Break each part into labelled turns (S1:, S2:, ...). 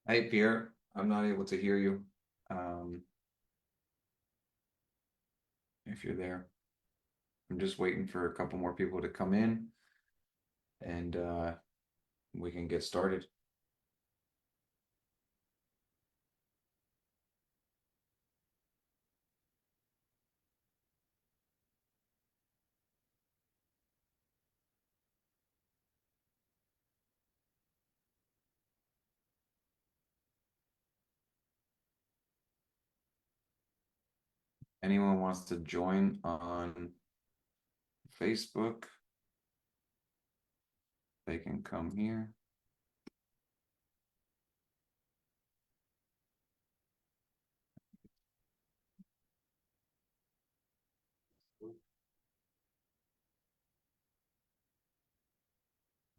S1: Hey Pierre, I'm not able to hear you. Um, if you're there, I'm just waiting for a couple more people to come in and we can get started. Anyone wants to join on Facebook, they can come here.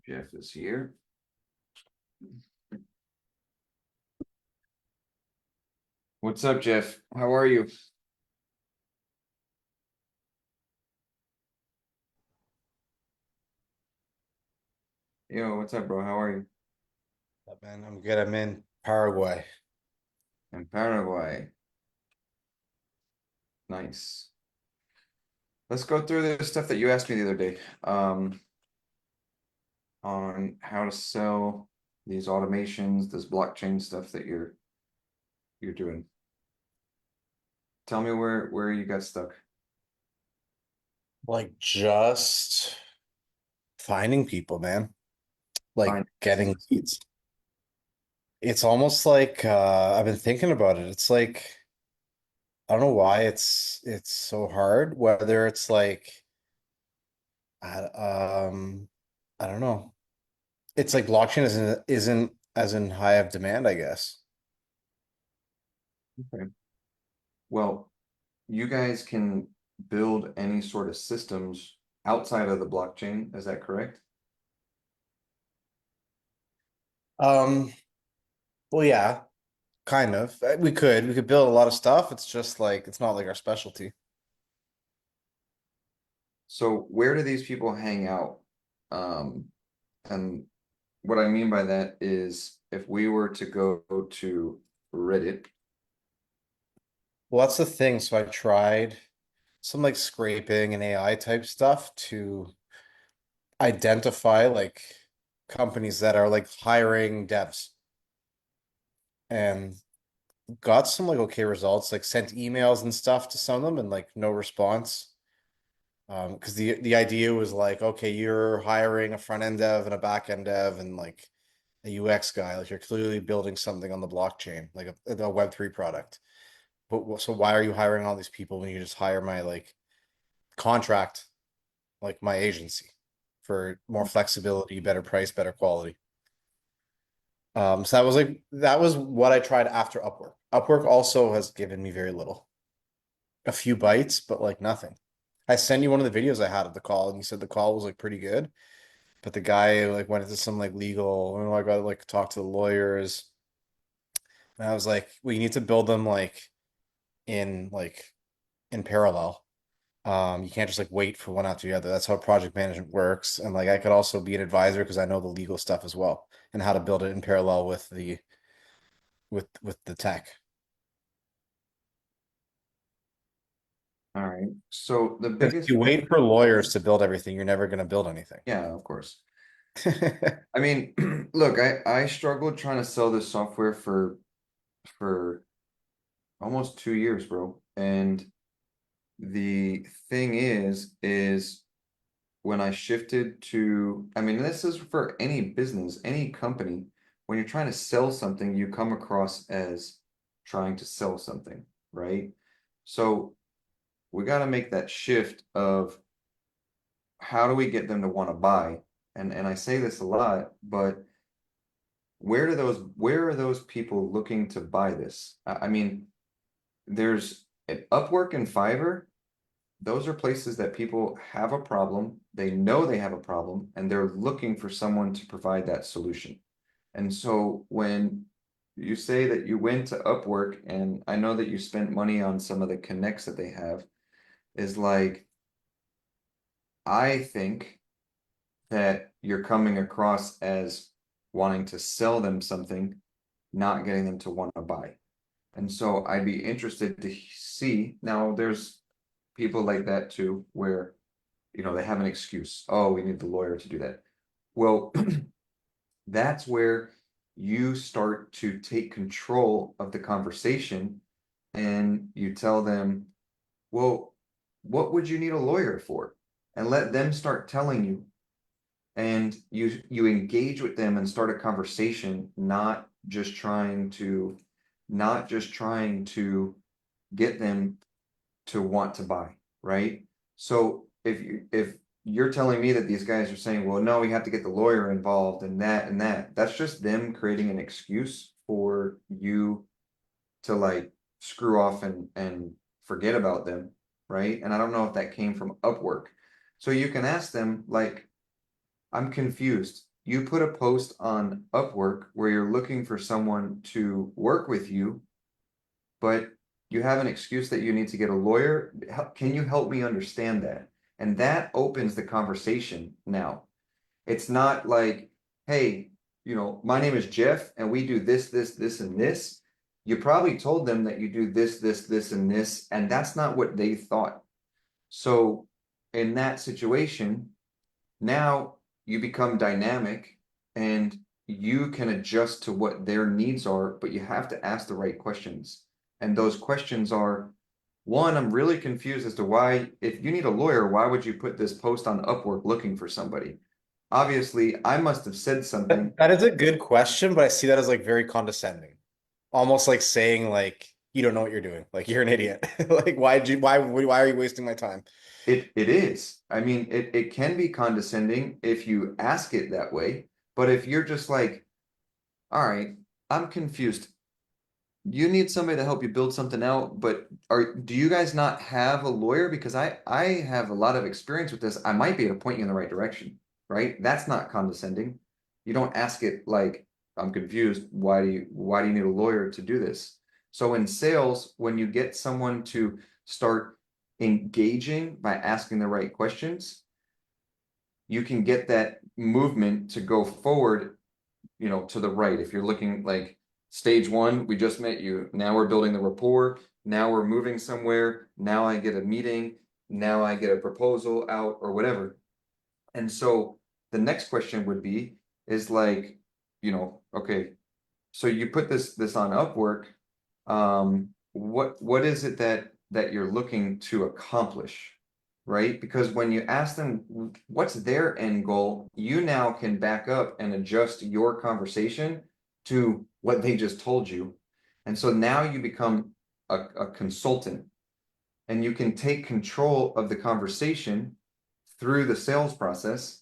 S1: Jeff is here. What's up, Jeff? How are you? Yo, what's up, bro? How are you?
S2: Man, I'm good. I'm in Paraguay.
S1: In Paraguay. Nice. Let's go through the stuff that you asked me the other day. On how to sell these automations, this blockchain stuff that you're doing. Tell me where you got stuck.
S2: Like just finding people, man. Like
S1: Fine.
S2: getting leads. It's almost like I've been thinking about it. It's like I don't know why it's so hard, whether it's like I I don't know. It's like blockchain isn't as in high of demand, I guess.
S1: Okay. Well, you guys can build any sort of systems outside of the blockchain. Is that correct?
S2: Um, well, yeah, kind of. We could build a lot of stuff. It's just like it's not like our specialty.
S1: So where do these people hang out? Um, and what I mean by that is if we were to go to Reddit,
S2: Well, that's the thing. So I tried some like scraping and AI type stuff to identify like companies that are like hiring devs and got some like okay results, like sent emails and stuff to some of them and like no response. Because the idea was like, okay, you're hiring a front end dev and a back end dev and like a UX guy, like you're clearly building something on the blockchain, like a Web3 product. But so why are you hiring all these people when you just hire my like contract like my agency for more flexibility, better price, better quality. So that was what I tried after Upwork. Upwork also has given me very little. A few bites, but like nothing. I sent you one of the videos I had of the call, and you said the call was like pretty good, but the guy like went into some like legal, I got to like talk to the lawyers. And I was like, we need to build them like in parallel. You can't just like wait for one after the other. That's how project management works. And like I could also be an advisor because I know the legal stuff as well and how to build it in parallel with the tech.
S1: all right. So the
S2: If
S1: biggest
S2: you
S1: thing,
S2: wait for lawyers to build everything, you're never going to build anything.
S1: yeah, of course. I mean, look, I struggled trying to sell this software for almost 2 years, bro. And the thing is when I shifted to, I mean, this is for any business, any company, when you're trying to sell something, you come across as trying to sell something, right? So we got to make that shift of how do we get them to want to buy? And I say this a lot, but where are those people looking to buy this? I mean, there's an Upwork and Fiverr. Those are places that people have a problem, they know they have a problem, and they're looking for someone to provide that solution. And so when you say that you went to Upwork, and I know that you spent money on some of the connects that they have, is like, I think that you're coming across as wanting to sell them something not getting them to want to buy. And so I'd be interested to see, now there's people like that too, where, they have an excuse. Oh, we need the lawyer to do that. Well, that's where you start to take control of the conversation and you tell them, well, what would you need a lawyer for? And let them start telling you. And you engage with them and start a conversation, not just trying to get them to want to buy, right? So if you're telling me that these guys are saying, well, no, we have to get the lawyer involved and that, that's just them creating an excuse for you to like screw off and forget about them, right? And I don't know if that came from Upwork. So you can ask them like, I'm confused. You put a post on Upwork where you're looking for someone to work with you, but you have an excuse that you need to get a lawyer. Can you help me understand that? And that opens the conversation now. It's not like, hey, my name is Jeff and we do this, and this. You probably told them that you do this, and this, and that's not what they thought. So in that situation, now you become dynamic and you can adjust to what their needs are, but you have to ask the right questions. And those questions are, one, I'm really confused as to why, if you need a lawyer, why would you put this post on Upwork looking for somebody? Obviously, I must have said something.
S2: That is a good question, but I see that as like very condescending. Almost like saying like you don't know what you're doing. Like you're an idiot. Like why are you wasting my time?
S1: It is. I mean, it can be condescending if you ask it that way, but if you're just like, all right, I'm confused. You need somebody to help you build something out, but do you guys not have a lawyer? Because I have a lot of experience with this. I might be able to point you in the right direction, right? That's not condescending. You don't ask it like, I'm confused. Why do you need a lawyer to do this? So in sales, when you get someone to start engaging by asking the right questions, you can get that movement to go forward, to the right. If you're looking like stage one, we just met you. Now we're building the rapport. Now we're moving somewhere. Now I get a meeting. Now I get a proposal out or whatever. And so the next question would be, is like, okay, so you put this on Upwork. What is it that you're looking to accomplish? Right? Because when you ask them what's their end goal, you now can back up and adjust your conversation to what they just told you. And so now you become a consultant and you can take control of the conversation through the sales process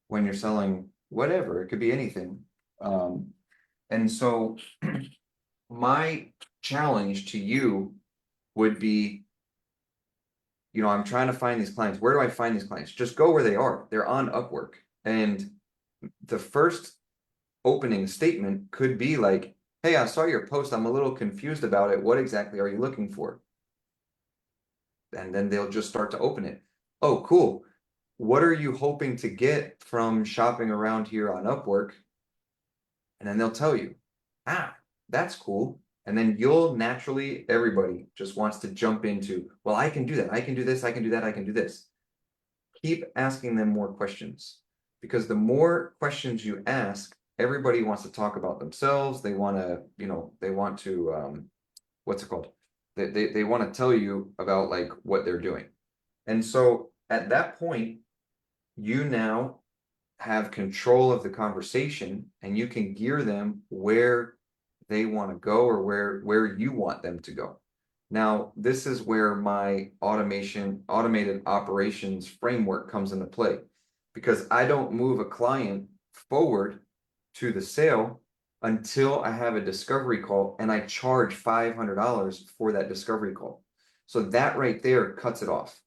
S1: when you're selling whatever. It could be anything. And so my challenge to you would be, I'm trying to find these clients. Where do I find these clients? Just go where they are. They're on Upwork. And the first opening statement could be like, hey, I saw your post. I'm a little confused about it. What exactly are you looking for? And then they'll just start to open it. Oh, cool. What are you hoping to get from shopping around here on Upwork? And then they'll tell you, that's cool. And then everybody just wants to jump into, well, I can do that. I can do this. I can do that. I can do this. Keep asking them more questions because the more questions you ask, everybody wants to talk about themselves. They want to, what's it called? They want to tell you about like what they're doing. And so at that point, you now have control of the conversation and you can gear them where they want to go or where you want them to go. Now, this is where my automated operations framework comes into play because I don't move a client forward to the sale until I have a discovery call and I charge $500 for that discovery call. So that right there cuts it off.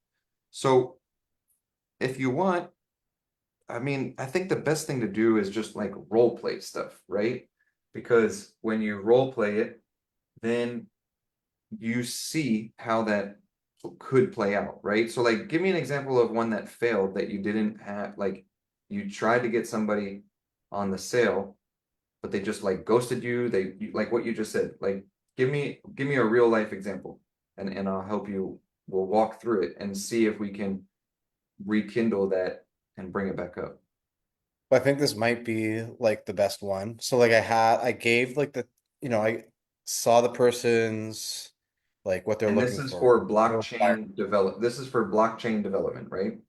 S1: So if you want, I mean, I think the best thing to do is just like role play stuff, right? Because when you role play it, then you see how that could play out, right? So like give me an example of one that failed that you didn't have, like you tried to get somebody on the sale, but they just like ghosted you. Like what you just said. Like give me a real life example, and I'll help you. We'll walk through it and see if we can rekindle that and bring it back up.
S2: But I think this might be like the best one. So like I gave like the, I saw the person's like what they're
S1: And this
S2: looking
S1: is
S2: for.
S1: for
S2: Their require-
S1: blockchain develop. This is for blockchain development, right?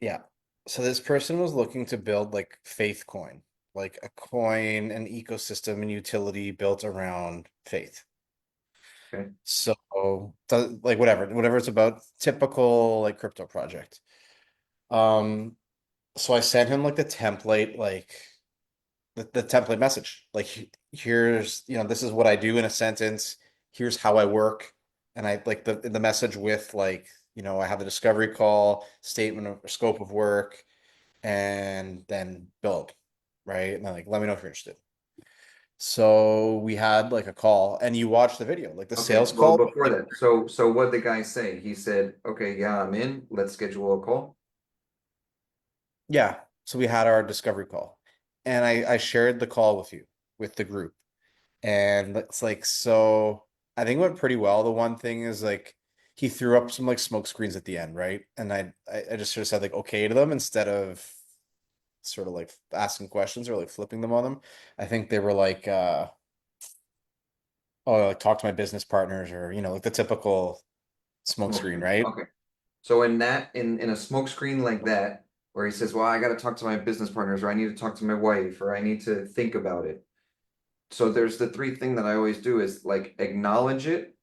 S2: Yeah. So this person was looking to build like Faith Coin, like a coin, an ecosystem and utility built around faith.
S1: Okay.
S2: So like whatever it's about, typical like crypto project. Um, so I sent him like the template, like the template message. Like here's, this is what I do in a sentence. Here's how I work. And I like the message with like, I have a discovery call, statement of scope of work, and then build, right? And then like let me know if you're interested. So we had like a call and you watched the video, like the
S1: Okay.
S2: sales
S1: Well,
S2: call.
S1: before that, so what the guy say? He said, "Okay, yeah, I'm in. Let's schedule a call."
S2: Yeah. So we had our discovery call. And I shared the call with you, with the group. And it's like, so I think it went pretty well. The one thing is like he threw up some like smoke screens at the end, right? And I just sort of said like okay to them instead of sort of like asking questions or like flipping them on them. I think they were like oh, like talk to my business partners, or like the typical smoke
S1: Smoke
S2: screen,
S1: screen.
S2: right?
S1: Okay. So in a smoke screen like that, where he says, "Well, I got to talk to my business partners, or I need to talk to my wife, or I need to think about it." So there's the three thing that I always do is like acknowledge it,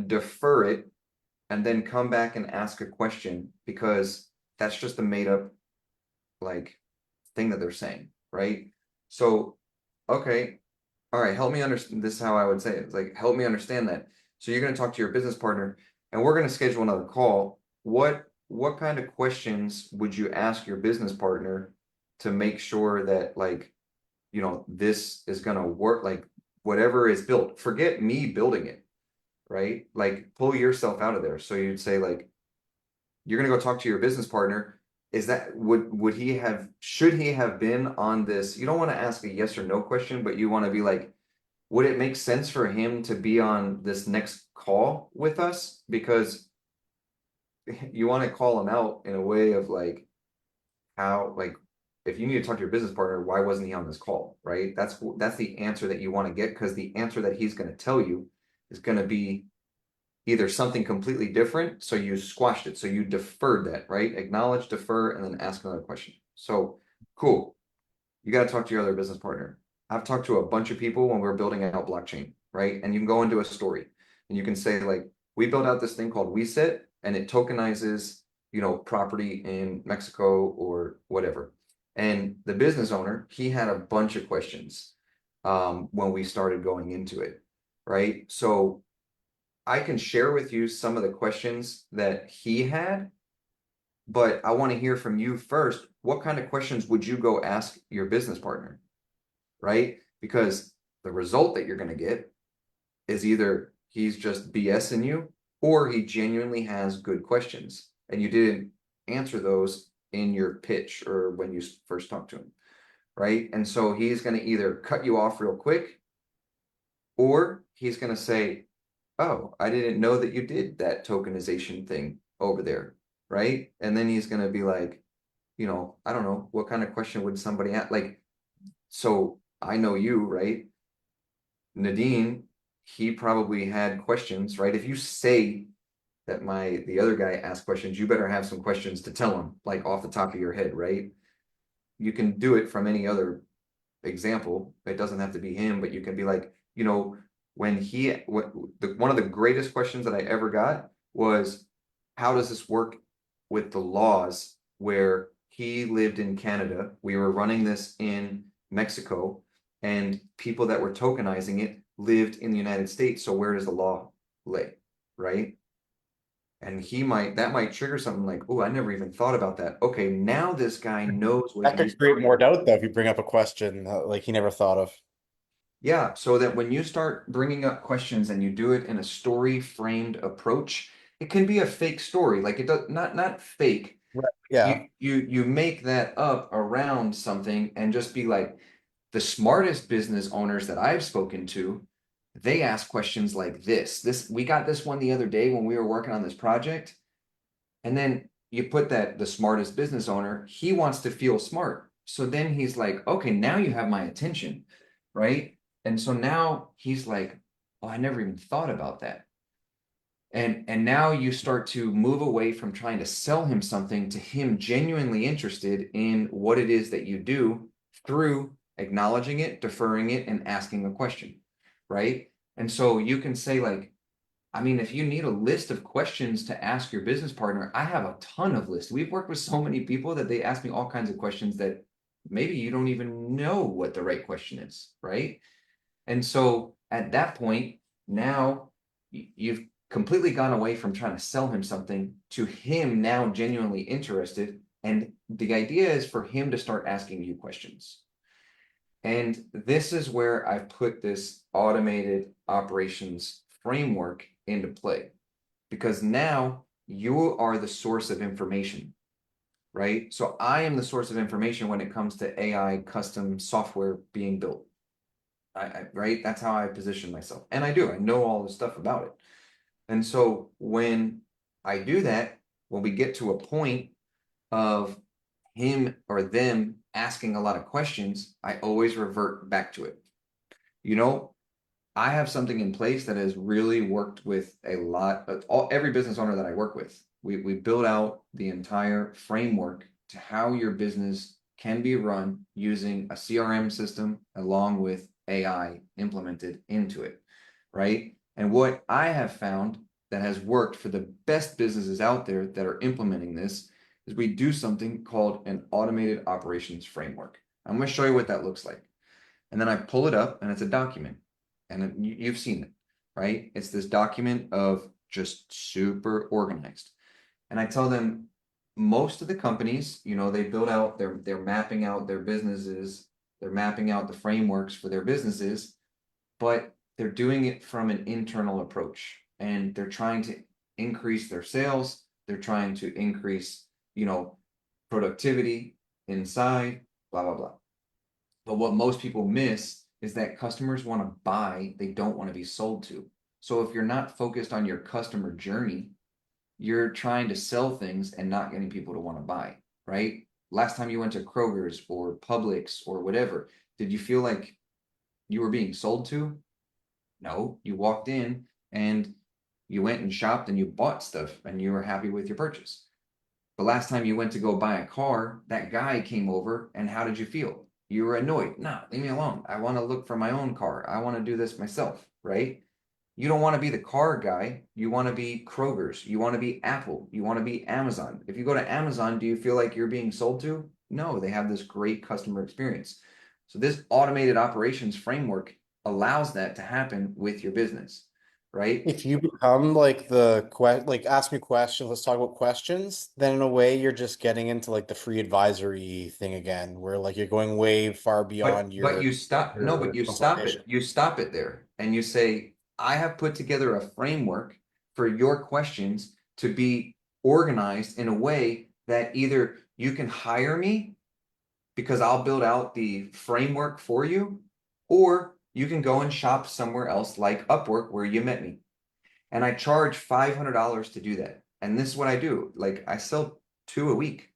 S1: defer it, and then come back and ask a question because that's just a made up like thing that they're saying, right? So, okay, all right, help me understand this is how I would say it. It's like help me understand that. So you're gonna talk to your business partner and we're gonna schedule another call. What kind of questions would you ask your business partner to make sure that like, this is gonna work, like whatever is built. Forget me building it, right? Like pull yourself out of there. So you'd say like you're gonna go talk to your business partner. Is that would he have should he have been on this? You don't want to ask a yes or no question, but you want to be like, would it make sense for him to be on this next call with us? Because you want to call him out in a way of like how like if you need to talk to your business partner, why wasn't he on this call? Right? That's the answer that you want to get because the answer that he's going to tell you is going to be either something completely different, so you squashed it, so you deferred that, right? Acknowledge, defer, and then ask another question. So cool. You got to talk to your other business partner. I've talked to a bunch of people when we're building out blockchain, right? And you can go into a story and you can say, like, we built out this thing called WeSet and it tokenizes, property in Mexico or whatever. And the business owner, he had a bunch of questions when we started going into it, right? So I can share with you some of the questions that he had, but I want to hear from you first. What kind of questions would you go ask your business partner, right? Because the result that you're going to get is either he's just BSing you or he genuinely has good questions and you didn't answer those in your pitch or when you first talked to him, right? And so he's going to either cut you off real quick or he's going to say, oh, I didn't know that you did that tokenization thing over there, right? And then he's gonna be like, I don't know, what kind of question would somebody ask? Like, so I know you, right? Nadine, he probably had questions, right? If you say that the other guy asked questions, you better have some questions to tell him, like off the top of your head, right? You can do it from any other example. It doesn't have to be him, but you can be like, when one of the greatest questions that I ever got was, how does this work with the laws where he lived in Canada? We were running this in Mexico, and people that were tokenizing it lived in the United States. So where does the law lay, right? And that might trigger something like, oh, I never even thought about that. Okay, now this guy knows what
S2: That
S1: he's
S2: could create
S1: talking
S2: more
S1: about.
S2: doubt though if you bring up a question like he never thought of.
S1: Yeah, so that when you start bringing up questions and you do it in a story framed approach, it can be a fake story. Like it does not fake.
S2: Right. Yeah.
S1: You make that up around something and just be like, The smartest business owners that I've spoken to, they ask questions like this, we got this one the other day when we were working on this project. And then you put that the smartest business owner, he wants to feel smart. So then he's like, okay, now you have my attention, right? And so now he's like, oh, I never even thought about that. And now you start to move away from trying to sell him something to him genuinely interested in what it is that you do through acknowledging it, deferring it, and asking a question, right? And so you can say like, I mean, if you need a list of questions to ask your business partner, I have a ton of lists. We've worked with so many people that they ask me all kinds of questions that maybe you don't even know what the right question is, right? And so at that point, now you've completely gone away from trying to sell him something to him now genuinely interested. And the idea is for him to start asking you questions. And this is where I've put this automated operations framework into play, because now you are the source of information, right? So I am the source of information when it comes to AI custom software being built. Right? That's how I position myself. And I do, I know all the stuff about it. And so when I do that, when we get to a point of him or them asking a lot of questions, I always revert back to it. You know, I have something in place that has really worked with a lot of every business owner that I work with. We build out the entire framework to how your business can be run using a CRM system along with AI implemented into it, right? And what I have found that has worked for the best businesses out there that are implementing this is we do something called an automated operations framework. I'm going to show you what that looks like. And then I pull it up and it's a document. And you've seen it, right? It's this document of just super organized. And I tell them most of the companies, you know, they build out, they're mapping out their businesses, they're mapping out the frameworks for their businesses, but they're doing it from an internal approach. And they're trying to increase their sales, they're trying to increase, you know, productivity inside, blah, blah, blah. But what most people miss is that customers want to buy, they don't want to be sold to. So if you're not focused on your customer journey, you're trying to sell things and not getting people to want to buy, right? Last time you went to Kroger's or Publix or whatever, did you feel like you were being sold to? No, you walked in and you went and shopped and you bought stuff and you were happy with your purchase. The last time you went to go buy a car, that guy came over and how did you feel? You were annoyed. No, leave me alone. I want to look for my own car. I want to do this myself, right? You don't want to be the car guy. You want to be Kroger's. You want to be Apple. You want to be Amazon. If you go to Amazon, do you feel like you're being sold to? No, they have this great customer experience. So this automated operations framework allows that to happen with your business, right?
S2: If you become like the like ask me questions, let's talk about questions, then in a way you're just getting into like the free advisory thing again, where like you're going way far beyond
S1: But you stop, no, but
S2: your
S1: you stop it.
S2: consultation.
S1: You stop it there and you say, I have put together a framework for your questions to be organized in a way that either you can hire me because I'll build out the framework for you, or you can go and shop somewhere else like Upwork where you met me. And I charge $500 to do that. And this is what I do. Like I sell two a week.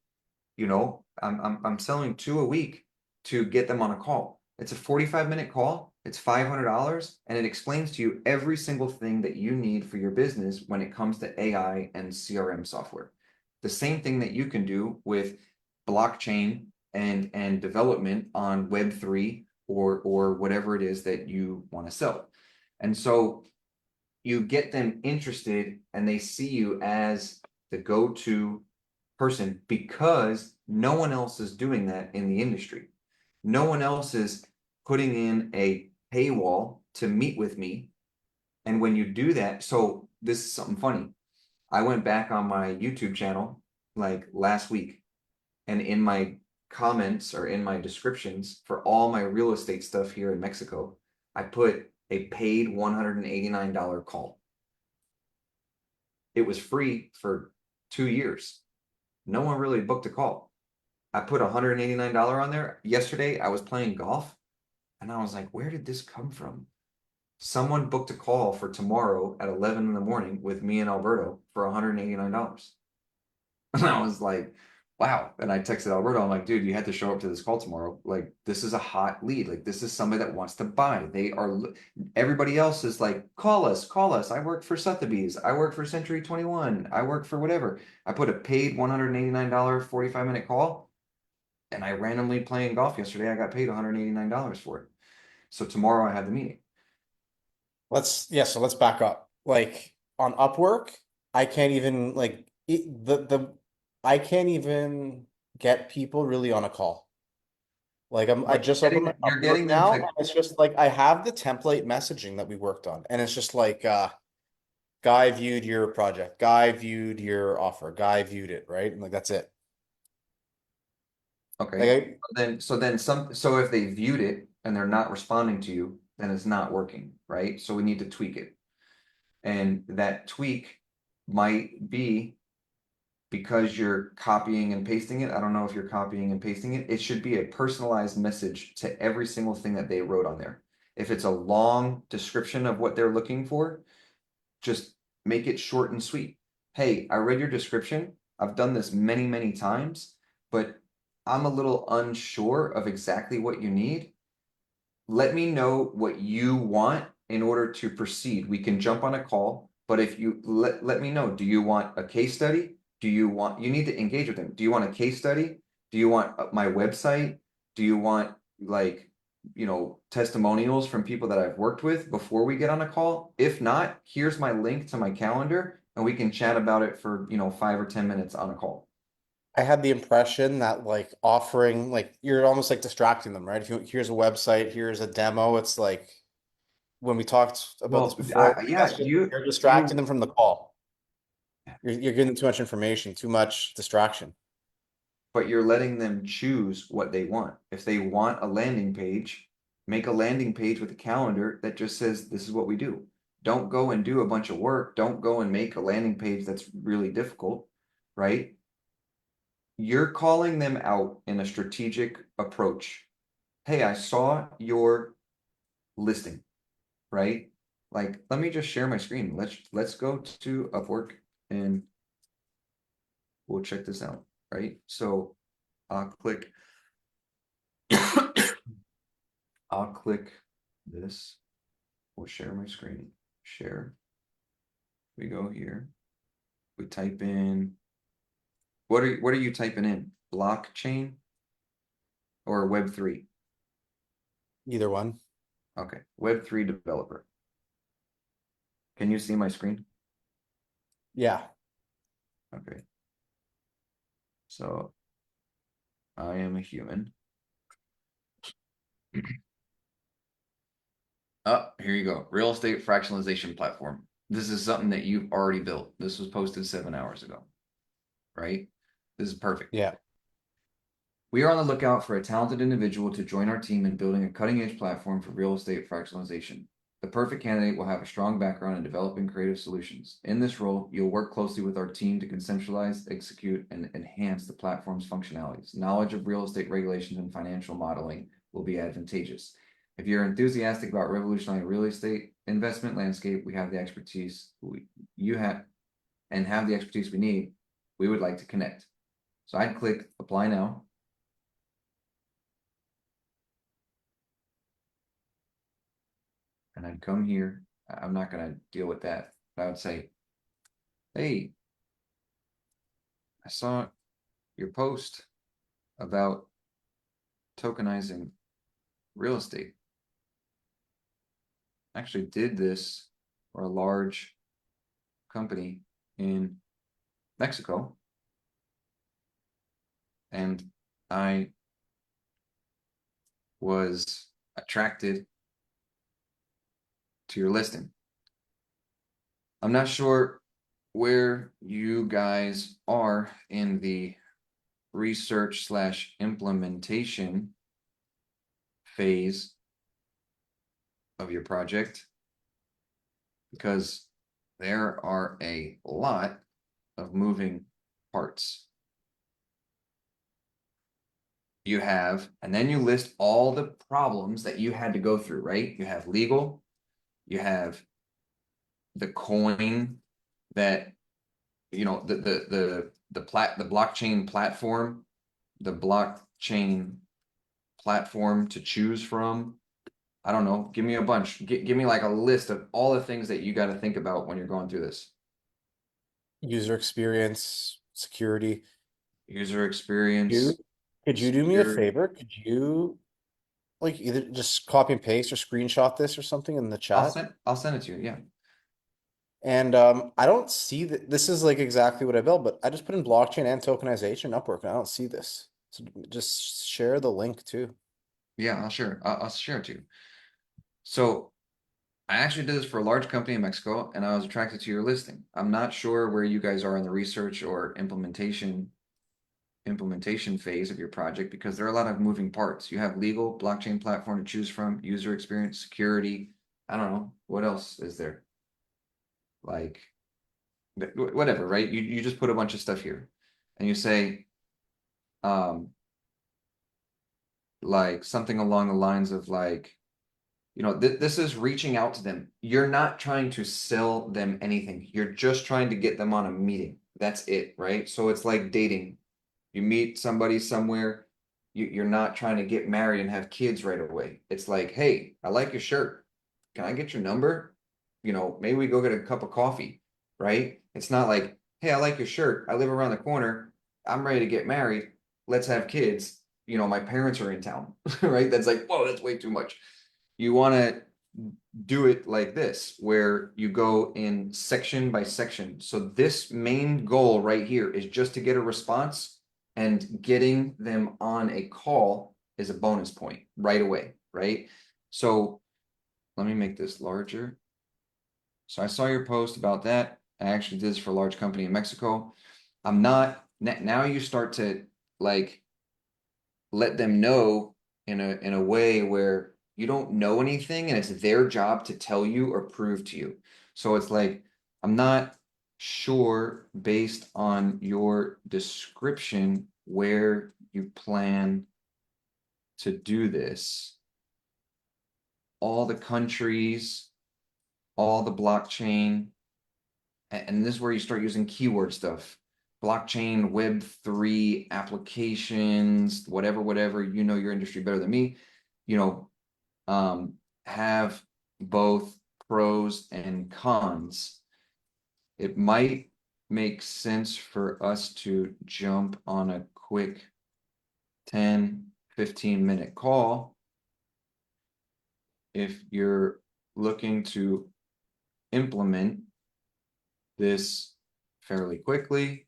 S1: You know, I'm selling two a week to get them on a call. It's a 45-minute call. It's $500 and it explains to you every single thing that you need for your business when it comes to AI and CRM software. The same thing that you can do with blockchain and development on Web3 or whatever it is that you want to sell. And so you get them interested and they see you as the go-to person because no one else is doing that in the industry. No one else is putting in a paywall to meet with me. And when you do that, so this is something funny. I went back on my YouTube channel like last week, and in my comments or in my descriptions for all my real estate stuff here in Mexico, I put a paid $189 call. It was free for 2 years. No one really booked a call. I put $189 on there. Yesterday, I was playing golf And I was like, where did this come from? Someone booked a call for tomorrow at 11 in the morning with me and Alberto for $189. And I was like, wow. And I texted Alberto, I'm like, dude, you had to show up to this call tomorrow. Like, this is a hot lead. Like, this is somebody that wants to buy. Everybody else is like, call us, call us. I work for Sotheby's. I work for Century 21. I work for whatever. I put a paid $189 45-minute call. And I randomly playing golf yesterday, I got paid $189 for it. So tomorrow I have the meeting.
S2: So let's back up. Like on Upwork, I can't even like the I can't even get people really on a call. Like I
S1: But
S2: just opened my
S1: you're
S2: Upwork
S1: getting them
S2: now, and
S1: to,
S2: it's just like I have the template messaging that we worked on, and it's just like guy viewed your project, guy viewed your offer, guy viewed it, right? And like that's it. Like
S1: okay. So if they viewed it and they're not responding to you, then it's not working, right? So we need to tweak it. And that tweak might be because you're copying and pasting it. I don't know if you're copying and pasting it. It should be a personalized message to every single thing that they wrote on there. If it's a long description of what they're looking for, just make it short and sweet. Hey, I read your description. I've done this many, many times, but I'm a little unsure of exactly what you need. Let me know what you want in order to proceed. We can jump on a call, but if you let me know, do you want a case study? You need to engage with them. Do you want a case study? Do you want my website? Do you want like, testimonials from people that I've worked with before we get on a call? If not, here's my link to my calendar and we can chat about it for, 5 or 10 minutes on a call.
S2: I had the impression that like offering like you're almost like distracting them, right? If you here's a website, here's a demo, it's like when we talked about this
S1: Well,
S2: before, that's
S1: yeah,
S2: just you're distracting
S1: you
S2: them from the call. You're giving them too much information, too much distraction.
S1: but you're letting them choose what they want. If they want a landing page, make a landing page with a calendar that just says, this is what we do. Don't go and do a bunch of work. Don't go and make a landing page that's really difficult, right? You're calling them out in a strategic approach. Hey, I saw your listing, right? Like, let me just share my screen. Let's go to Upwork and we'll check this out, right? So I'll click I'll click this. We'll share my screen. Share. We go here. We type in. What are you typing in? Blockchain or Web3?
S2: Either one.
S1: Okay, Web3 developer. Can you see my screen?
S2: Yeah.
S1: Okay. So I am a human. Oh, here you go. Real estate fractionalization platform. This is something that you've already built. This was posted 7 hours ago, right? This is perfect.
S2: Yeah.
S1: We are on the lookout for a talented individual to join our team in building a cutting-edge platform for real estate fractionalization. The perfect candidate will have a strong background in developing creative solutions. In this role, you'll work closely with our team to conceptualize, execute, and enhance the platform's functionalities. Knowledge of real estate regulations and financial modeling will be advantageous. If you're enthusiastic about revolutionizing real estate investment landscape, we have the expertise you have and have the expertise we need. We would like to connect. So I'd click apply now. And I'd come here. I'm not going to deal with that. But I would say, hey, I saw your post about tokenizing real estate. I actually did this for a large company in Mexico. And I was attracted to your listing. I'm not sure where you guys are in the research/implementation phase of your project because there are a lot of moving parts. you have, and then you list all the problems that you had to go through, right? You have legal, you have the coin that, the blockchain platform, the blockchain platform to choose from. I don't know. Give me a bunch. Give me like a list of all the things that you got to think about when you're going through this.
S2: User experience, security.
S1: User
S2: You
S1: experience,
S2: could you do me a
S1: security.
S2: favor? Could you like either just copy and paste or screenshot this or something in the chat?
S1: I'll send it to you. Yeah.
S2: And I don't see that this is like exactly what I built, but I just put in blockchain and tokenization in Upwork, and I don't see this. So just share the link too.
S1: Yeah, I'll share it to you. So I actually did this for a large company in Mexico, and I was attracted to your listing. I'm not sure where you guys are in the research or implementation phase of your project because there are a lot of moving parts. You have legal, blockchain platform to choose from, user experience, security. I don't know. What else is there? Like whatever, right? You just put a bunch of stuff here and you say, um, like something along the lines of like, this is reaching out to them. You're not trying to sell them anything. You're just trying to get them on a meeting. That's it, right? So it's like dating. You meet somebody somewhere, you're not trying to get married and have kids right away. It's like, hey, I like your shirt. Can I get your number? Maybe we go get a cup of coffee, right? It's not like, hey, I like your shirt. I live around the corner. I'm ready to get married. Let's have kids. My parents are in town, right? That's like, whoa, that's way too much. You want to do it like this, where you go in section by section. So this main goal right here is just to get a response, and getting them on a call is a bonus point right away, right? So let me make this larger. So I saw your post about that. I actually did this for a large company in Mexico. I'm not, now you start to like let them know in a way where you don't know anything and it's their job to tell you or prove to you. So it's like, I'm not sure based on your description where you plan to do this. All the countries, all the blockchain, and this is where you start using keyword stuff. Blockchain, Web3 applications, whatever, your industry better than me, you know, have both pros and cons. It might make sense for us to jump on a quick 10-15 minute call if you're looking to implement this fairly quickly.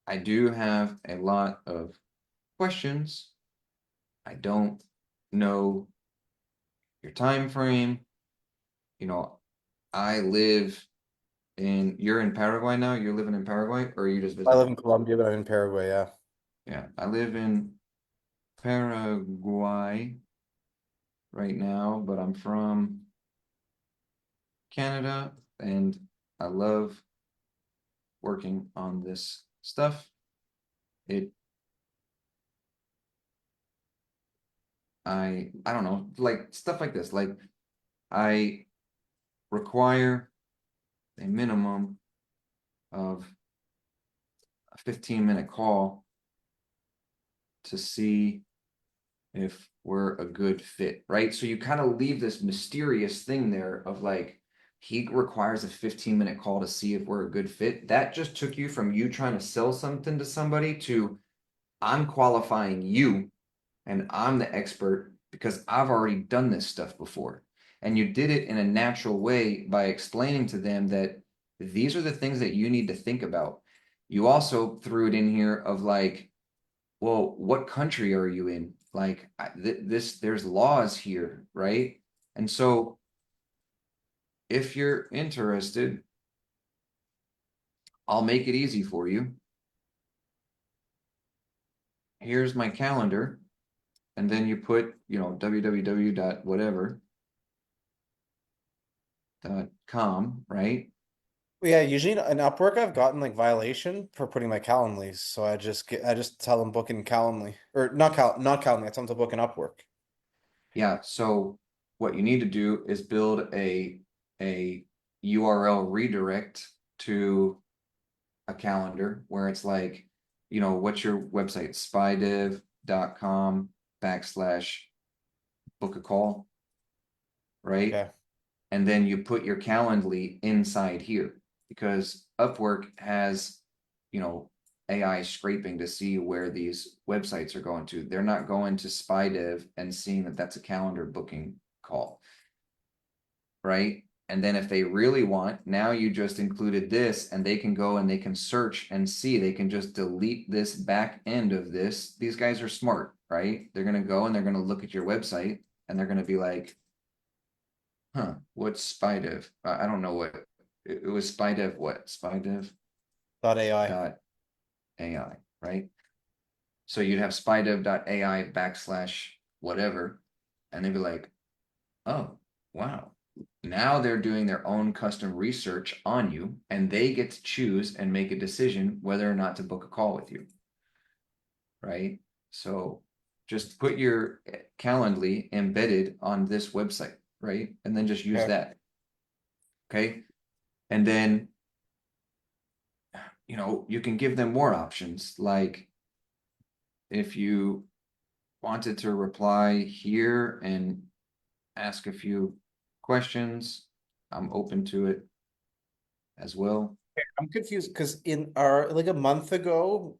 S1: I do have a lot of questions. I don't know your time frame. You know, I live you're in Paraguay now? You're living in Paraguay or are you just
S2: I live
S1: visiting?
S2: in Colombia, but I'm in Paraguay, yeah.
S1: Yeah, I live in Paraguay right now, but I'm from Canada and I love working on this stuff. It I don't know, like stuff like this. Like I require a minimum of a 15-minute call to see if we're a good fit, right? So you kind of leave this mysterious thing there of like, he requires a 15-minute call to see if we're a good fit. That just took you from you trying to sell something to somebody to I'm qualifying you and I'm the expert because I've already done this stuff before. And you did it in a natural way by explaining to them that these are the things that you need to think about. You also threw it in here of like, well, what country are you in? Like there's laws here, right? And so if you're interested, I'll make it easy for you. Here's my calendar. And then you put, www dot whatever .com, right?
S2: Yeah, usually in Upwork I've gotten like violation for putting my Calendly, so I just tell them book in Calendly or not Calendly. I tell them to book in Upwork.
S1: Yeah, so what you need to do is build a URL redirect to a calendar where it's like, what's your website? spydev.com/book a call, right?
S2: Okay.
S1: And then you put your Calendly inside here because Upwork has, you know, AI scraping to see where these websites are going to. They're not going to SpyDev and seeing that that's a calendar booking call, right? And then if they really want, now you just included this and they can go and they can search and see, they can just delete this back end of this. These guys are smart, right? They're going to go and they're going to look at your website and they're going to be like, huh, what's SpyDev? I don't know what it was. SpyDev what? SpyDev
S2: .ai.
S1: dot AI, right? So you'd have SpyDev dot AI backslash whatever, and they'd be like, oh, wow. Now they're doing their own custom research on you, and they get to choose and make a decision whether or not to book a call with you, right? So just put your Calendly embedded on this website, right? And then just use
S2: Okay.
S1: that. Okay. And then, you can give them more options. Like if you wanted to reply here and ask a few questions, I'm open to it as well.
S2: I'm confused because in our like a month ago,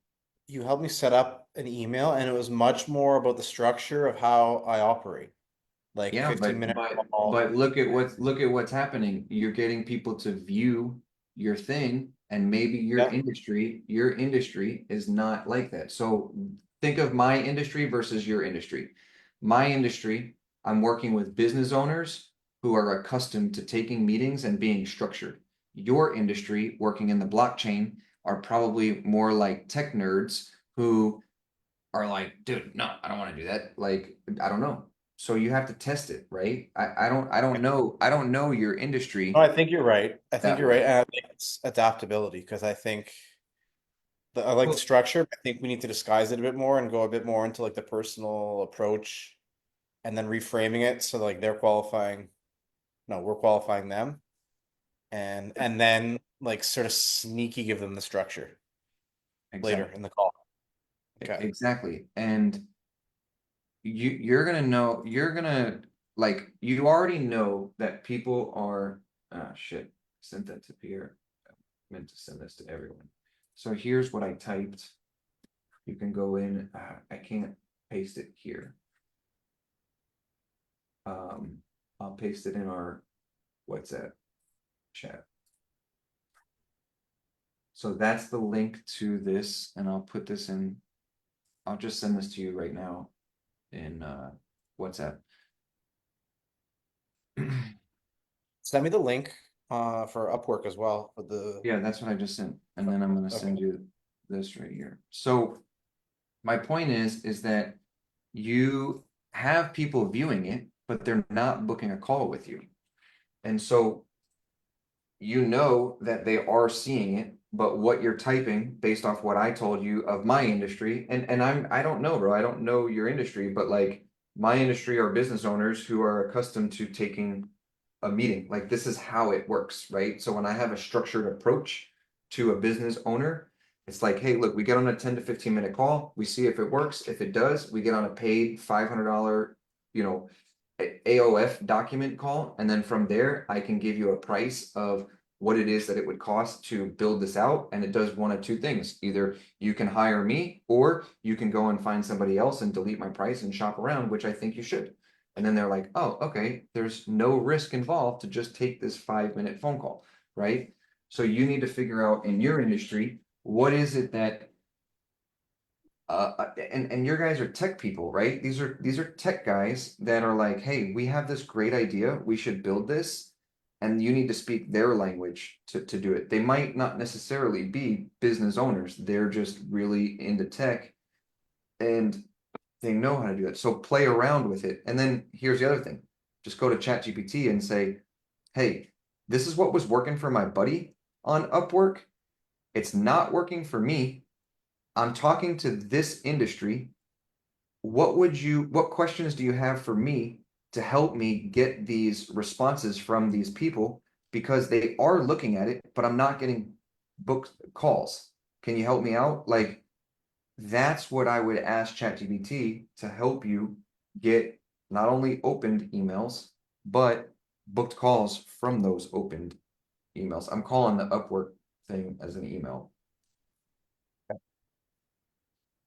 S2: you helped me set up an email and it was much more about the structure of how I operate. Like
S1: Yeah,
S2: 15-minute call.
S1: but look at what's happening. You're getting people to view your thing, and maybe
S2: Yeah.
S1: your industry is not like that. So think of my industry versus your industry. My industry, I'm working with business owners who are accustomed to taking meetings and being structured. Your industry, working in the blockchain, are probably more like tech nerds who are like, dude, no, I don't want to do that. Like, I don't know. So you have to test it, right? I don't know your
S2: No,
S1: industry
S2: I think you're right. I think
S1: that
S2: you're right.
S1: well.
S2: And I think it's adaptability because I like the
S1: Well,
S2: structure. But I think we need to disguise it a bit more and go a bit more into like the personal approach and then reframing it so like they're qualifying. No, we're qualifying them and then like sort of sneaky give them the structure later
S1: exactly.
S2: in the call. Okay.
S1: Exactly. And you're gonna know, like you already know that people are shit. Sent that to Pierre. I meant to send this to everyone. So here's what I typed. You can go in. I can't paste it here. Um, I'll paste it in our WhatsApp chat. So that's the link to this, and I'll put this in. I'll just send this to you right now in WhatsApp.
S2: Send me the link for Upwork as well for the
S1: Yeah, that's what I just sent. And then I'm gonna
S2: okay.
S1: send you this right here. So my point is that you have people viewing it, but they're not booking a call with you. And so you know that they are seeing it, but what you're typing based off what I told you of my industry, and I don't know, bro. I don't know your industry, but like my industry are business owners who are accustomed to taking a meeting. Like this is how it works, right? So when I have a structured approach to a business owner, it's like, hey, look, we get on a 10 to 15 minute call, we see if it works. If it does, we get on a paid $500, you know, AOF document call, and then from there, I can give you a price of what it is that it would cost to build this out, and it does one of two things. Either you can hire me, or you can go and find somebody else and delete my price and shop around, which I think you should. And then they're like, oh, okay, there's no risk involved to just take this 5 minute phone call, right? So you need to figure out in your industry, what is it that and your guys are tech people, right? These are tech guys that are like, hey, we have this great idea, we should build this, and you need to speak their language to do it. They might not necessarily be business owners, they're just really into tech and they know how to do it. So play around with it. And then here's the other thing. Just go to ChatGPT and say, hey, this is what was working for my buddy on Upwork. It's not working for me. I'm talking to this industry. What questions do you have for me to help me get these responses from these people? Because they are looking at it, but I'm not getting booked calls. Can you help me out? Like, that's what I would ask ChatGPT to help you get not only opened emails, but booked calls from those opened emails. I'm calling the Upwork thing as an email.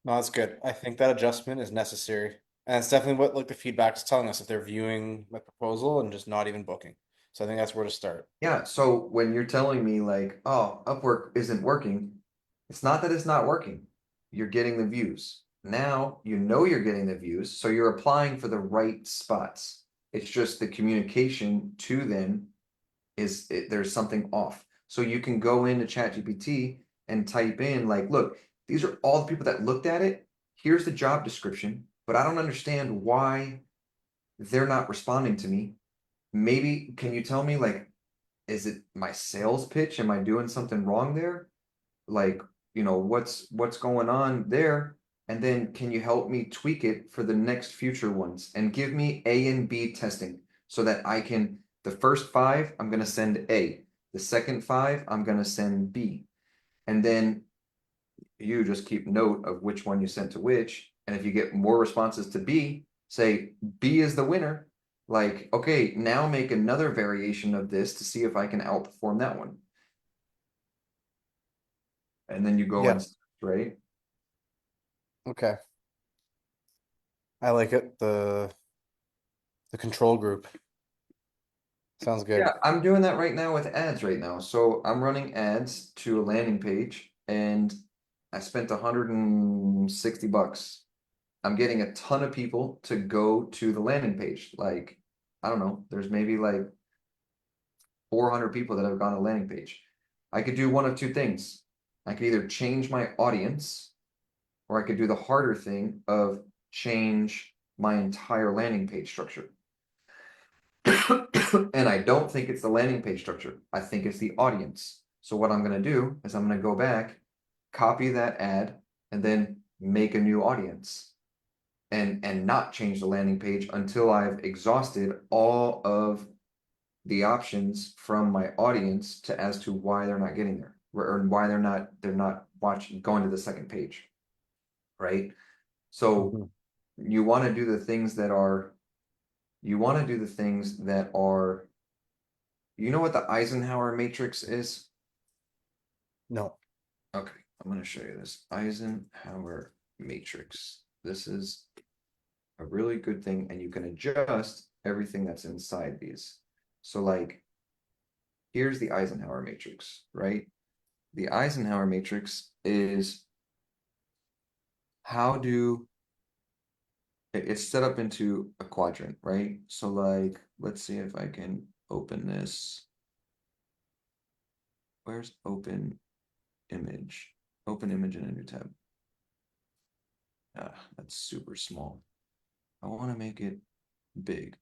S2: No, that's good. I think that adjustment is necessary. And it's definitely what like the feedback is telling us if they're viewing my proposal and just not even booking. So I think that's where to start.
S1: Yeah, so when you're telling me like, oh, Upwork isn't working, it's not that it's not working. You're getting the views. Now you know you're getting the views, so you're applying for the right spots. It's just the communication to them there's something off. So you can go into ChatGPT and type in like, look, these are all the people that looked at it. Here's the job description, but I don't understand why they're not responding to me. Maybe can you tell me like, is it my sales pitch? Am I doing something wrong there? Like, what's going on there? And then can you help me tweak it for the next future ones and give me A and B testing so that I can, the first five, I'm gonna send A. The second five, I'm gonna send B. And then you just keep note of which one you sent to which. And if you get more responses to B, say B is the winner. Like, okay, now make another variation of this to see if I can outperform that one. And then you go
S2: Yeah.
S1: and right.
S2: Okay. I like it. The control group. Sounds good.
S1: Yeah, I'm doing that right now with ads right now. So I'm running ads to a landing page and I spent $160. I'm getting a ton of people to go to the landing page. Like, I don't know, there's maybe like 400 people that have gone to the landing page. I could do one of two things. I could either change my audience or I could do the harder thing of change my entire landing page structure. And I don't think it's the landing page structure. I think it's the audience. So what I'm going to do is I'm going to go back, copy that ad, and then make a new audience and not change the landing page until I've exhausted all of the options from my audience to as to why they're not getting there or why they're not watching going to the second page, right? So
S2: Mhm.
S1: you want to do the things that are you want to do the things that are you know what the Eisenhower matrix is?
S2: No.
S1: Okay, I'm going to show you this Eisenhower matrix. This is a really good thing, and you can adjust everything that's inside these. So, like, here's the Eisenhower matrix, right? The Eisenhower matrix is how do it's set up into a quadrant, right? So, like, let's see if I can open this. Where's open image? Open image in a new tab. Ah, that's super small. I want to make it big.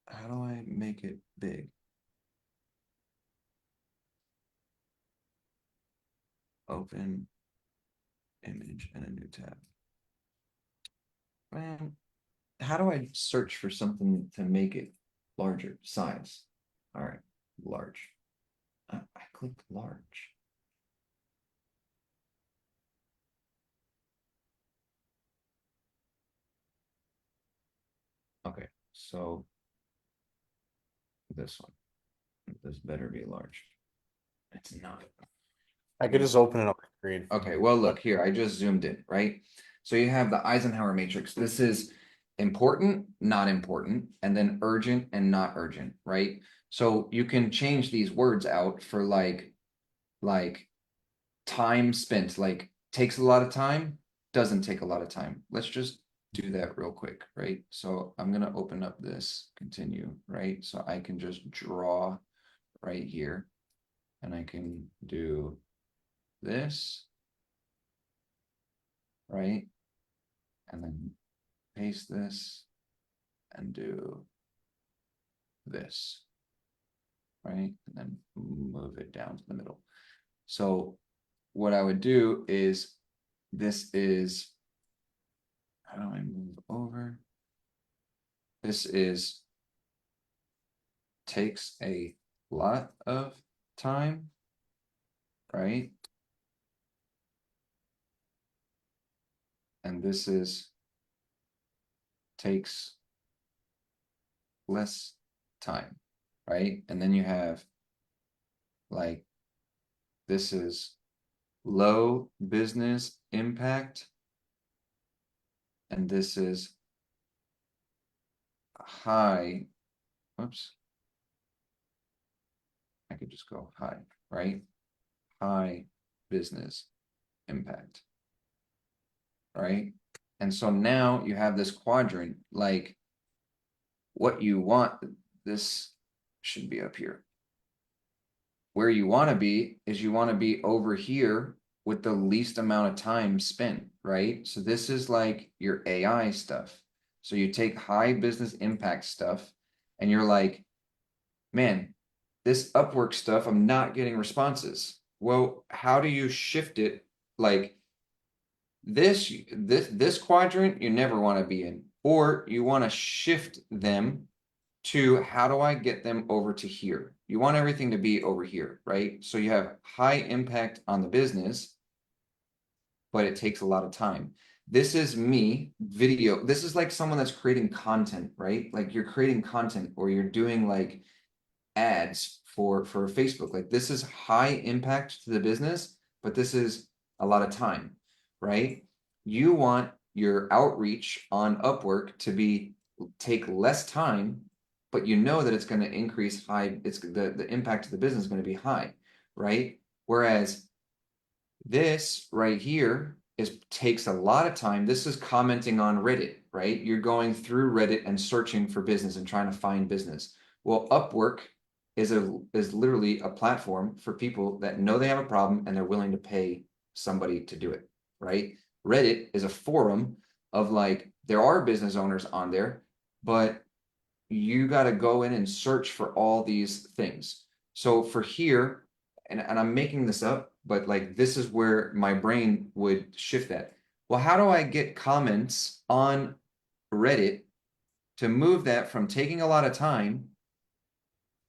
S1: How do I make it big? Open image in a new tab. Man, how do I search for something to make it larger? Size. All right, large. I clicked large. Okay, so this one. This better be large. It's not.
S2: I could
S1: Okay.
S2: just open it on my screen.
S1: Okay, well,
S2: But
S1: look here. I just zoomed in, right? So you have the Eisenhower matrix. This is important, not important, and then urgent and not urgent, right? So you can change these words out for like time spent, like takes a lot of time, doesn't take a lot of time. Let's just do that real quick, right? So I'm gonna open up this continue, right? So I can just draw right here and I can do this, right? And then paste this and do this. right? And then move it down to the middle. So what I would do is, this is, how do I move over? This is, takes a lot of time, right? And this is, takes less time, right? And then you have like, this is low business impact, and this is high, whoops. I could just go high, right? High business impact, right? And so now you have this quadrant, like what you want, this should be up here. Where you want to be is, you want to be over here with the least amount of time spent, right? So this is like your AI stuff. So you take high business impact stuff and you're like, man, this Upwork stuff, I'm not getting responses. Well, how do you shift it? Like this quadrant you never want to be in, or you want to shift them to, how do I get them over to here? You want everything to be over here, right? So you have high impact on the business, but it takes a lot of time. This is me video. This is like someone that's creating content, right? Like you're creating content, or you're doing like ads for Facebook. Like this is high impact to the business, but this is a lot of time, right? You want your outreach on Upwork to be, take less time, but you know that it's going to increase high, it's the impact to the business is going to be high, right? Whereas this right here is, takes a lot of time. This is commenting on Reddit, right? You're going through Reddit and searching for business and trying to find business. Well, Upwork is literally a platform for people that know they have a problem and they're willing to pay somebody to do it, right? Reddit is a forum of like, there are business owners on there, but you got to go in and search for all these things. So for here, and I'm making this up, but like this is where my brain would shift that. Well, how do I get comments on Reddit to move that from taking a lot of time?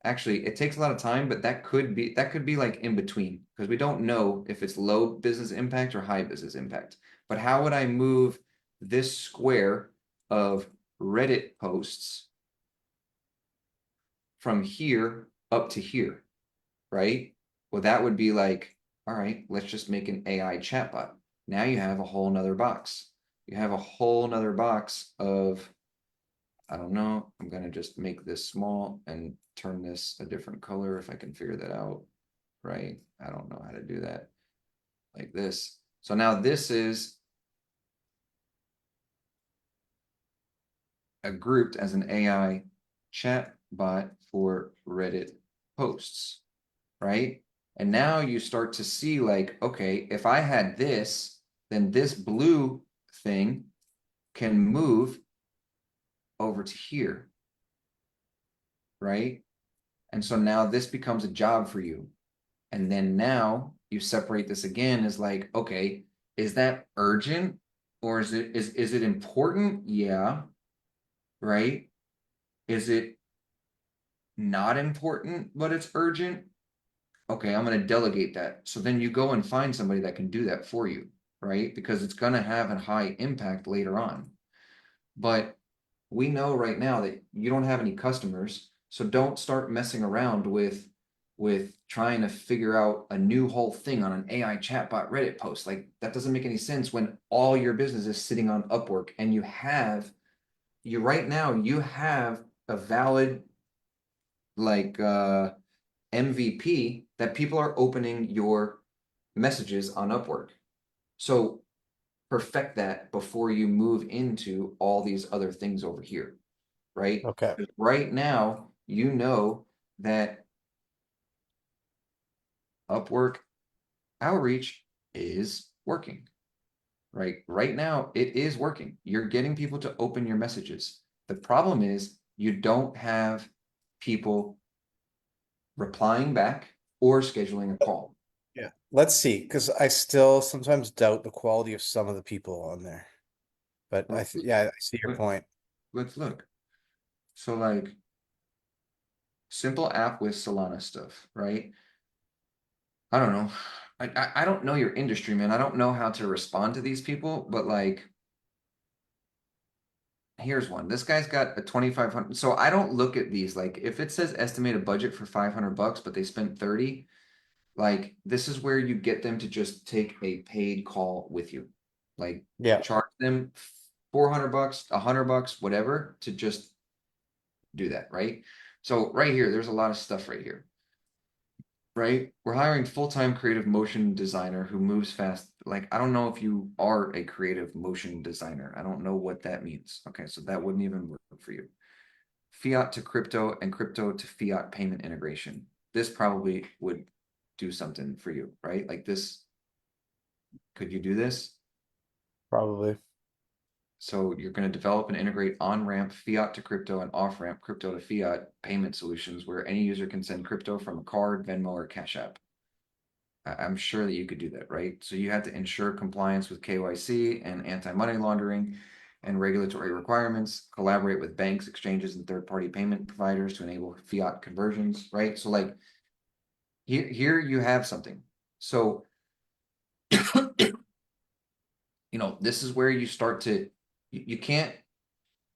S1: Actually, it takes a lot of time, but that could be like in between, because we don't know if it's low business impact or high business impact. But how would I move this square of Reddit posts from here up to here, right? Well, that would be like, all right, let's just make an AI chatbot. Now you have a whole nother box. You have a whole nother box of, I don't know, I'm gonna just make this small and turn this a different color if I can figure that out, right? I don't know how to do that, like this. So now this is grouped as an AI chat bot for Reddit posts, right? And now you start to see like, okay, if I had this, then this blue thing can move over to here, right? And so now this becomes a job for you. And then now you separate this again as like, okay, is that urgent, or is it important? Yeah, right? Is it not important, but it's urgent? Okay, I'm going to delegate that. So then you go and find somebody that can do that for you, right? Because it's going to have a high impact later on. But we know right now that you don't have any customers, so don't start messing around with trying to figure out a new whole thing on an AI chatbot Reddit post. Like that doesn't make any sense when all your business is sitting on Upwork and you right now you have a valid like MVP that people are opening your messages on Upwork. So perfect that before you move into all these other things over here, right?
S2: Okay.
S1: Right now, you know that Upwork outreach is working, right? Right now, it is working. You're getting people to open your messages. The problem is you don't have people replying back or scheduling a call.
S2: Yeah. Let's see, because I still sometimes doubt the quality of some of the people on there. But
S1: Well,
S2: yeah, I see your
S1: let,
S2: point.
S1: let's look. So like simple app with Solana stuff, right? I don't know. I don't know your industry, man. I don't know how to respond to these people, but like here's one. This guy's got a 2,500. So I don't look at these like if it says estimated budget for 500 bucks, but they spent 30, like this is where you get them to just take a paid call with you. Like
S2: Yeah.
S1: charge them 400 bucks, 100 bucks, whatever, to just do that, right? So right here, there's a lot of stuff right here, right? We're hiring full-time creative motion designer who moves fast. Like, I don't know if you are a creative motion designer. I don't know what that means. Okay, so that wouldn't even work for you. Fiat to crypto and crypto to fiat payment integration. This probably would do something for you, right? Like this, could you do this?
S2: Probably.
S1: So you're going to develop and integrate on-ramp fiat to crypto and off-ramp crypto to fiat payment solutions where any user can send crypto from a card, Venmo, or Cash App. I'm sure that you could do that, right? So you have to ensure compliance with KYC and anti-money laundering and regulatory requirements, collaborate with banks, exchanges, and third-party payment providers to enable fiat conversions, right? So like here you have something. So this is where you start to you can't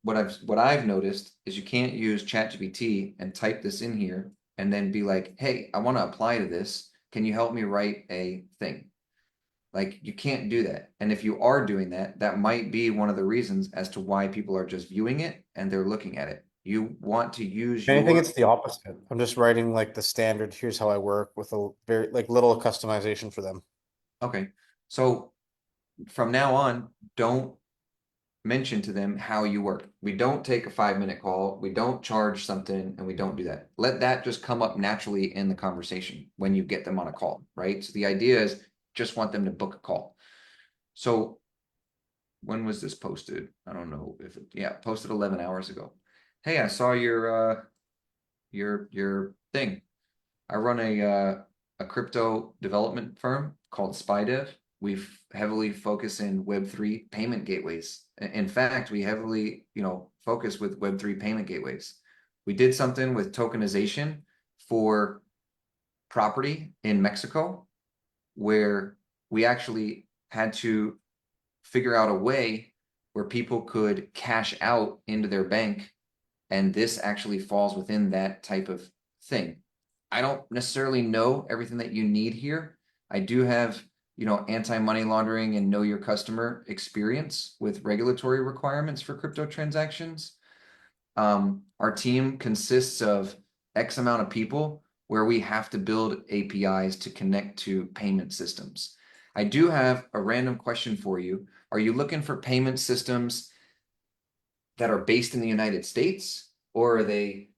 S1: what I've noticed is you can't use ChatGPT and type this in here and then be like, hey, I want to apply to this. Can you help me write a thing? Like you can't do that. And if you are doing that, that might be one of the reasons as to why people are just viewing it and they're looking at it. You want to use
S2: I think
S1: your
S2: it's the opposite. I'm just writing like the standard, here's how I work with a very like little customization for them.
S1: okay. So from now on, don't mention to them how you work. We don't take a 5-minute call. We don't charge something and we don't do that. Let that just come up naturally in the conversation when you get them on a call, right? So the idea is just want them to book a call. So when was this posted? I don't know if yeah, posted 11 hours ago. Hey, I saw your thing. I run a crypto development firm called SpyDev. We've heavily focused in Web3 payment gateways. In fact, we heavily, focus with Web3 payment gateways. We did something with tokenization for property in Mexico where we actually had to figure out a way where people could cash out into their bank, and this actually falls within that type of thing. I don't necessarily know everything that you need here. I do have, anti-money laundering and know your customer experience with regulatory requirements for crypto transactions. Our team consists of X amount of people where we have to build APIs to connect to payment systems. I do have a random question for you. Are you looking for payment systems that are based in the United States, or are they,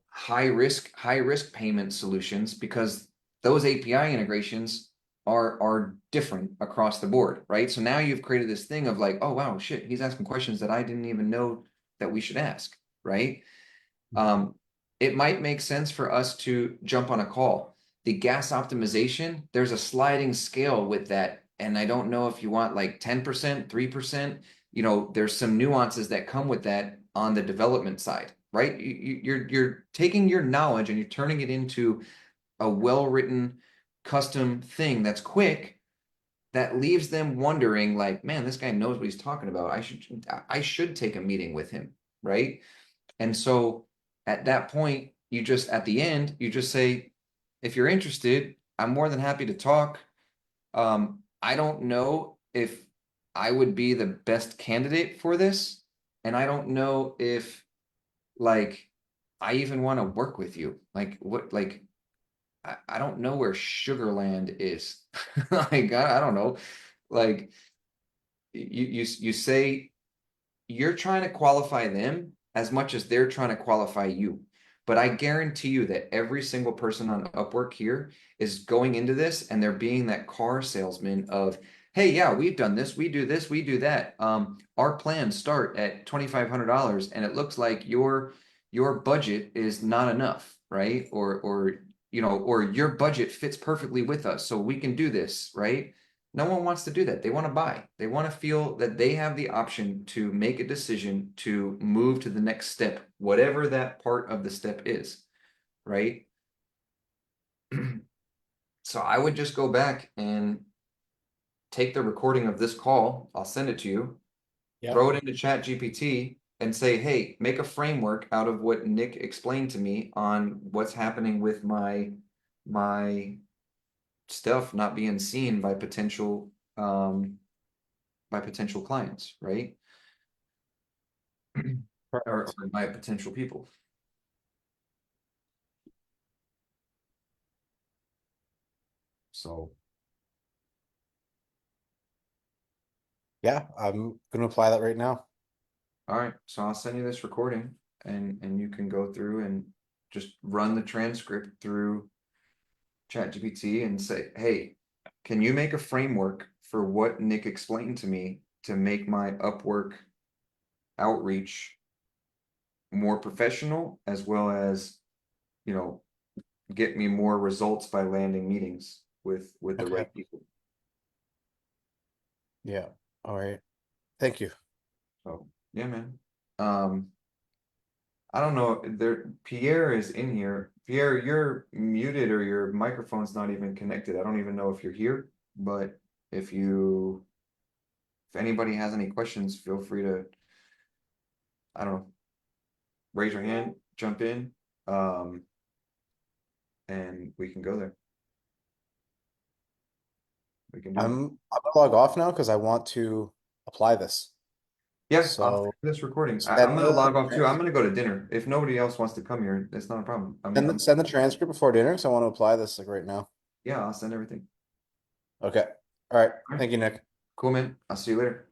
S1: high risk payment solutions? Because those API integrations are different across the board, right? So now you've created this thing of like, oh wow, shit, he's asking questions that I didn't even know that we should ask, right? Um, it might make sense for us to jump on a call. The gas optimization, there's a sliding scale with that. And I don't know if you want like 10%, 3%, there's some nuances that come with that on the development side, right? You're taking your knowledge and you're turning it into a well-written custom thing that's quick that leaves them wondering like, man, this guy knows what he's talking about. I should take a meeting with him, right? And so at that point, at the end, you just say, if you're interested, I'm more than happy to talk. I don't know if I would be the best candidate for this. And I don't know if like I even want to work with you. Like what like I don't know where Sugarland is. Like I don't know. Like you say you're trying to qualify them as much as they're trying to qualify you. But I guarantee you that every single person on Upwork here is going into this and they're being that car salesman of, hey, yeah, we've done this, we do that. Our plans start at $2,500, and it looks like your budget is not enough, right? Or you know, or your budget fits perfectly with us, so we can do this, right? No one wants to do that. They want to buy. They want to feel that they have the option to make a decision to move to the next step, whatever that part of the step is, right? So I would just go back and take the recording of this call. I'll send it to you.
S2: Yeah.
S1: Throw it into Chat GPT and say, hey, make a framework out of what Nick explained to me on what's happening with my stuff not being seen by potential clients, right? Or
S2: Perfect.
S1: by potential people. So,
S2: Yeah, I'm gonna apply that right now.
S1: all right, so I'll send you this recording and you can go through and just run the transcript through ChatGPT and say, hey, can you make a framework for what Nick explained to me to make my Upwork outreach more professional as well as, you know, get me more results by landing meetings with the
S2: Okay.
S1: right people.
S2: Yeah. All right. Thank you.
S1: So yeah, man. Um, I don't know. There, Pierre is in here. Pierre, you're muted or your microphone's not even connected. I don't even know if you're here, but if you, if anybody has any questions, feel free to, I don't know, raise your hand, jump in, um, and we can go there. We can do it.
S2: I'm gonna log off now because I want to apply this.
S1: Yeah, I'll
S2: So
S1: send this recording. I'm
S2: send
S1: gonna
S2: the
S1: log off too. I'm gonna go to dinner. If nobody else wants to come here, that's not a problem.
S2: send the transcript before dinner because I want to apply this like right now.
S1: Yeah, I'll send everything.
S2: Okay. All right.
S1: All right,
S2: Thank you, Nick.
S1: cool, man. I'll see you later.